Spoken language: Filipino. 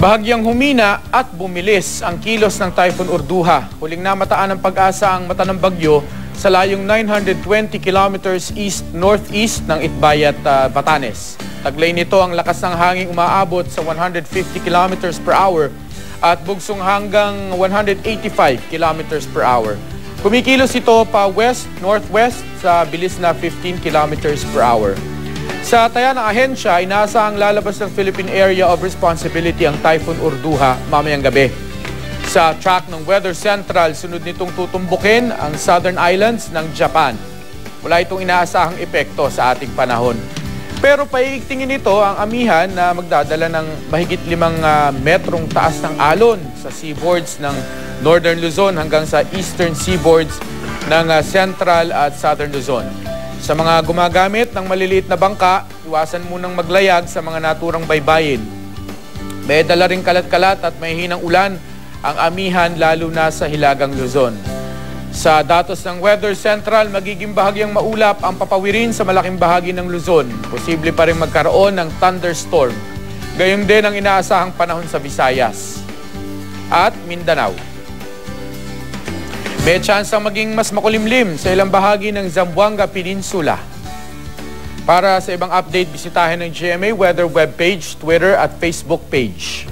Bahagyang humina at bumilis ang kilos ng Typhoon Orduha. Huling namataan ng pag-asa ang mata ng bagyo sa layong 920 kilometers east-northeast ng Itbayat, Batanes. Taglay nito ang lakas ng hangin umaabot sa 150 kilometers per hour at bugsong hanggang 185 kilometers per hour. Kumikilos ito pa west-northwest sa bilis na 15 kilometers per hour. Sa taya ng ahensya, inaasahang lalabas ng Philippine Area of Responsibility ang Typhoon Orduha mamayang gabi. Sa track ng Weather Central, sunod nitong tutumbukin ang Southern Islands ng Japan. Wala itong inaasahang epekto sa ating panahon. Pero paiigtingin nito ang amihan na magdadala ng mahigit 5 metrong taas ng alon sa seaboards ng Northern Luzon hanggang sa Eastern seaboards ng Central at Southern Luzon. Sa mga gumagamit ng maliliit na bangka, iwasan munang maglayag sa mga naturang baybayin. May dala ring kalat-kalat at may hinang ulan ang amihan lalo na sa Hilagang Luzon. Sa datos ng Weather Central, magiging bahagyang maulap ang papawirin sa malaking bahagi ng Luzon. Posible pa rin magkaroon ng thunderstorm. Gayun din ang inaasahang panahon sa Visayas at Mindanao. May tsansang maging mas makulimlim sa ilang bahagi ng Zamboanga Peninsula. Para sa ibang update, bisitahin ang GMA Weather webpage, Twitter at Facebook page.